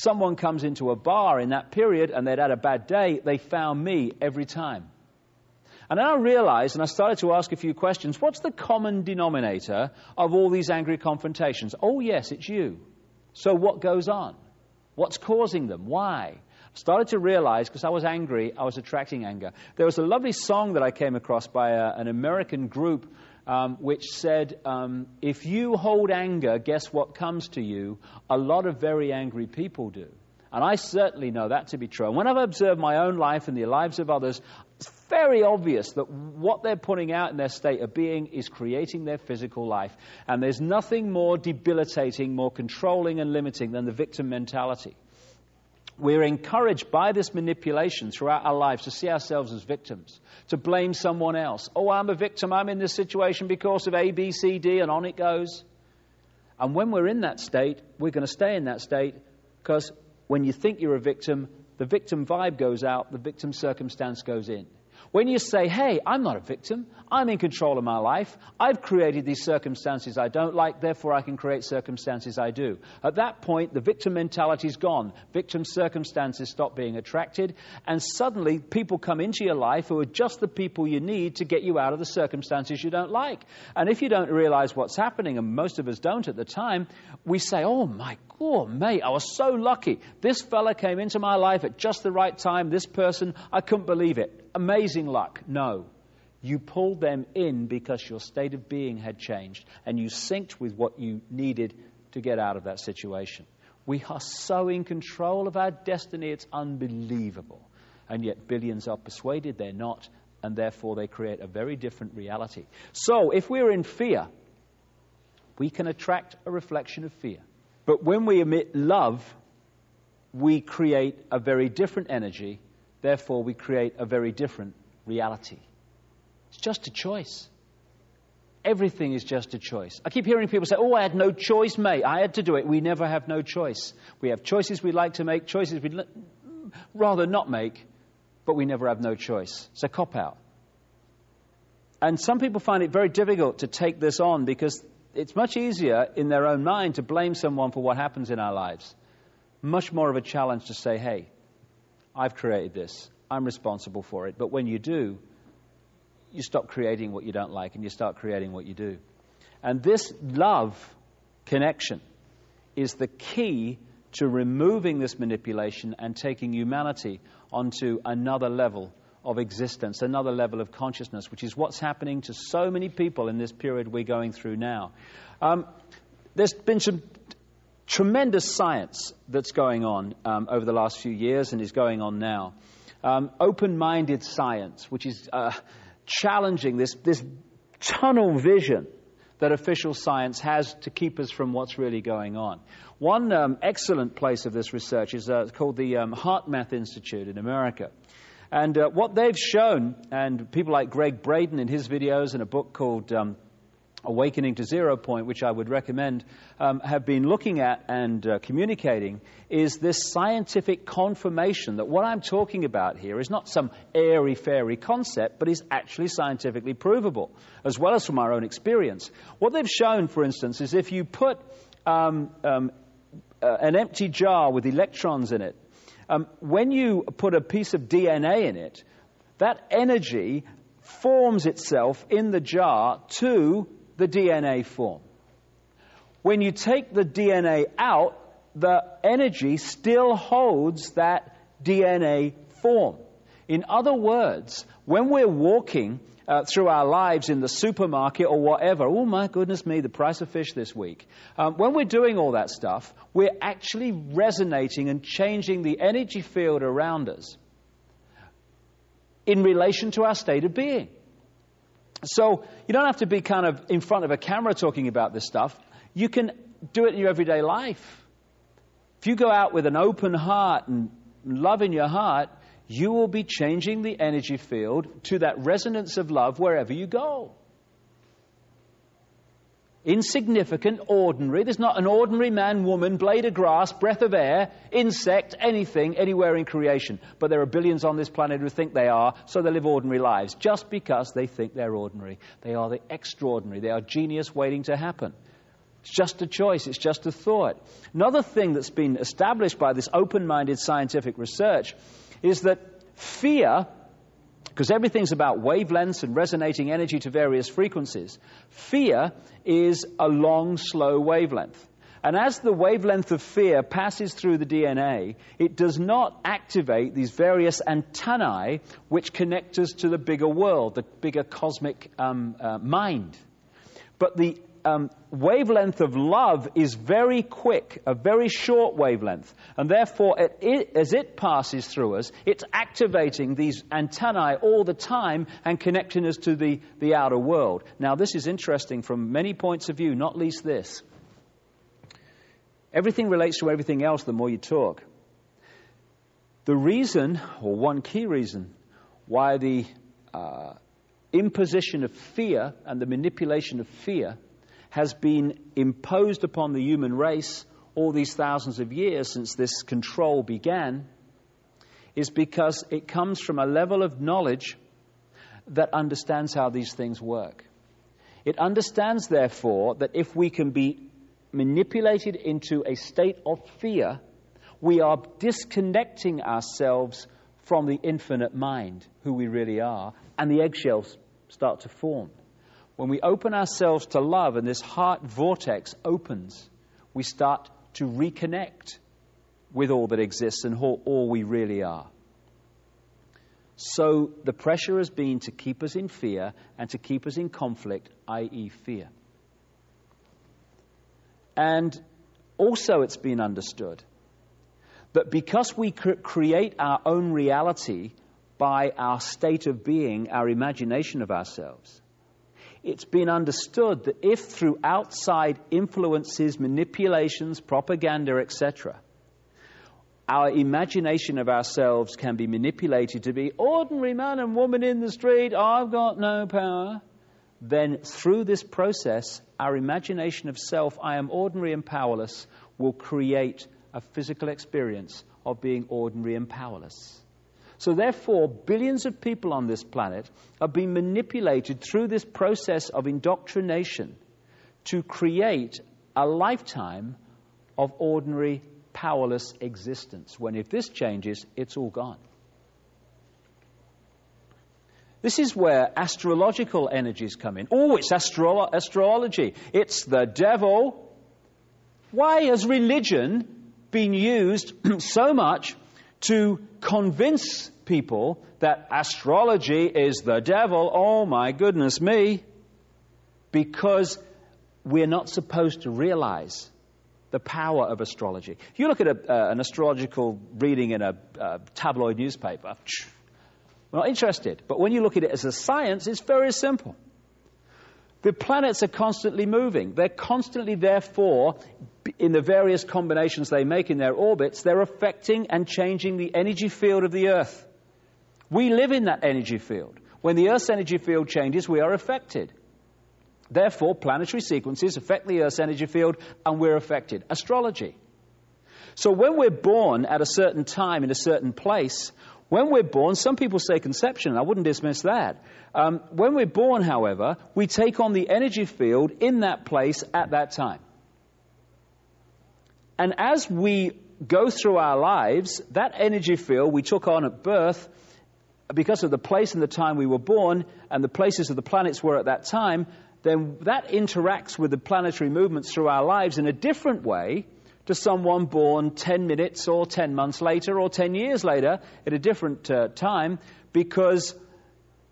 Someone comes into a bar in that period and they'd had a bad day, they found me every time. And then I realized, and I started to ask a few questions, what's the common denominator of all these angry confrontations? Oh, yes, it's you. So what goes on? What's causing them? Why? I started to realize, because I was angry, I was attracting anger. There was a lovely song that I came across by an American group which said, if you hold anger, guess what comes to you? A lot of very angry people do. And I certainly know that to be true. And when I've observed my own life and the lives of others, it's very obvious that what they're putting out in their state of being is creating their physical life. And there's nothing more debilitating, more controlling and limiting than the victim mentality. We're encouraged by this manipulation throughout our lives to see ourselves as victims, to blame someone else. Oh, I'm a victim, I'm in this situation because of A, B, C, D, and on it goes. And when we're in that state, we're going to stay in that state because when you think you're a victim, the victim vibe goes out, the victim circumstance goes in. When you say, hey, I'm not a victim, I'm in control of my life, I've created these circumstances I don't like, therefore I can create circumstances I do. At that point, the victim mentality is gone. Victim circumstances stop being attracted, and suddenly people come into your life who are just the people you need to get you out of the circumstances you don't like. And if you don't realize what's happening, and most of us don't at the time, we say, oh my God, mate, I was so lucky. This fella came into my life at just the right time. This person, I couldn't believe it. Amazing luck. No. You pulled them in because your state of being had changed and you synced with what you needed to get out of that situation. We are so in control of our destiny, it's unbelievable. And yet billions are persuaded they're not, and therefore they create a very different reality. So if we're in fear, we can attract a reflection of fear. But when we emit love, we create a very different energy. Therefore, we create a very different reality. It's just a choice. Everything is just a choice. I keep hearing people say, oh, I had no choice, mate. I had to do it. We never have no choice. We have choices we like to make, choices we'd rather not make, but we never have no choice. It's a cop-out. And some people find it very difficult to take this on because it's much easier in their own mind to blame someone for what happens in our lives. Much more of a challenge to say, hey, I've created this. I'm responsible for it. But when you do, you stop creating what you don't like and you start creating what you do. And this love connection is the key to removing this manipulation and taking humanity onto another level of existence, another level of consciousness, which is what's happening to so many people in this period we're going through now. There's been some tremendous science that's going on over the last few years and is going on now. Open-minded science, which is challenging this tunnel vision that official science has to keep us from what's really going on. One excellent place of this research is called the HeartMath Institute in America. And what they've shown, and people like Greg Braden in his videos and a book called Awakening to Zero Point, which I would recommend, have been looking at and communicating, is this scientific confirmation that what I'm talking about here is not some airy-fairy concept, but is actually scientifically provable, as well as from our own experience. What they've shown, for instance, is if you put an empty jar with electrons in it, when you put a piece of DNA in it, that energy forms itself in the jar to the DNA form. When you take the DNA out, the energy still holds that DNA form. In other words, when we're walking through our lives in the supermarket or whatever, oh my goodness me, the price of fish this week. When we're doing all that stuff, we're actually resonating and changing the energy field around us in relation to our state of being. So you don't have to be kind of in front of a camera talking about this stuff. You can do it in your everyday life. If you go out with an open heart and love in your heart, you will be changing the energy field to that resonance of love wherever you go. Insignificant, ordinary. There's not an ordinary man, woman, blade of grass, breath of air, insect, anything, anywhere in creation. But there are billions on this planet who think they are, so they live ordinary lives. Just because they think they're ordinary. They are the extraordinary. They are genius waiting to happen. It's just a choice. It's just a thought. Another thing that's been established by this open-minded scientific research is that fear, because everything's about wavelengths and resonating energy to various frequencies, fear is a long, slow wavelength. And as the wavelength of fear passes through the DNA, it does not activate these various antennae which connect us to the bigger world, the bigger cosmic mind. But the wavelength of love is very quick, a very short wavelength. And therefore, as it passes through us, it's activating these antennae all the time and connecting us to the outer world. Now, this is interesting from many points of view, not least this. Everything relates to everything else the more you talk. The reason, or one key reason, why the imposition of fear and the manipulation of fear has been imposed upon the human race all these thousands of years since this control began is because it comes from a level of knowledge that understands how these things work. It understands, therefore, that if we can be manipulated into a state of fear, we are disconnecting ourselves from the infinite mind, who we really are, and the eggshells start to form. When we open ourselves to love and this heart vortex opens, we start to reconnect with all that exists and all we really are. So the pressure has been to keep us in fear and to keep us in conflict, i.e. fear. And also it's been understood that because we create our own reality by our state of being, our imagination of ourselves, it's been understood that if through outside influences, manipulations, propaganda, etc., our imagination of ourselves can be manipulated to be ordinary man and woman in the street, I've got no power, then through this process, our imagination of self, I am ordinary and powerless, will create a physical experience of being ordinary and powerless. So therefore, billions of people on this planet are being manipulated through this process of indoctrination to create a lifetime of ordinary, powerless existence, when if this changes, it's all gone. This is where astrological energies come in. Oh, it's astrology. It's the devil. Why has religion been used so much to convince people that astrology is the devil? Oh, my goodness me. Because we're not supposed to realize the power of astrology. If you look at an astrological reading in a tabloid newspaper, we're not interested. But when you look at it as a science, it's very simple. The planets are constantly moving. They're constantly, therefore, in the various combinations they make in their orbits, they're affecting and changing the energy field of the Earth. We live in that energy field. When the Earth's energy field changes, we are affected. Therefore, planetary sequences affect the Earth's energy field, and we're affected. Astrology. So when we're born at a certain time in a certain place, when we're born, some people say conception, I wouldn't dismiss that. When we're born, however, we take on the energy field in that place at that time. And as we go through our lives, that energy field we took on at birth, because of the place and the time we were born, and the places of the planets were at that time, then that interacts with the planetary movements through our lives in a different way to someone born 10 minutes or 10 months later or 10 years later at a different time, because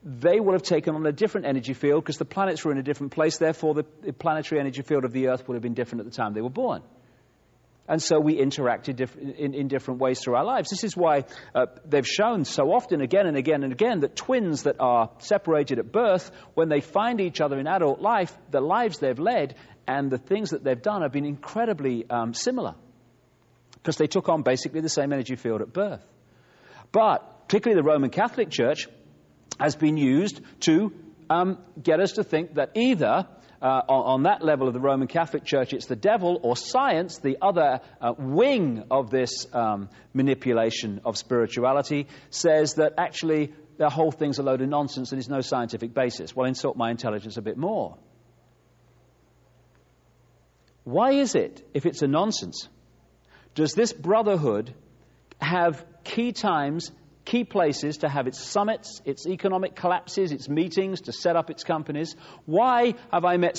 they would have taken on a different energy field because the planets were in a different place. Therefore, the planetary energy field of the Earth would have been different at the time they were born. And so we interacted in different ways through our lives. This is why they've shown so often, again and again and again, that twins that are separated at birth, when they find each other in adult life, the lives they've led and the things that they've done have been incredibly similar, because they took on basically the same energy field at birth. But particularly the Roman Catholic Church has been used to get us to think that either on that level of the Roman Catholic Church it's the devil, or science, the other wing of this manipulation of spirituality, says that actually the whole thing's a load of nonsense and there's no scientific basis. Well, insult my intelligence a bit more. Why is it, if it's a nonsense, does this brotherhood have key times, key places to have its summits, its economic collapses, its meetings, to set up its companies? Why have I met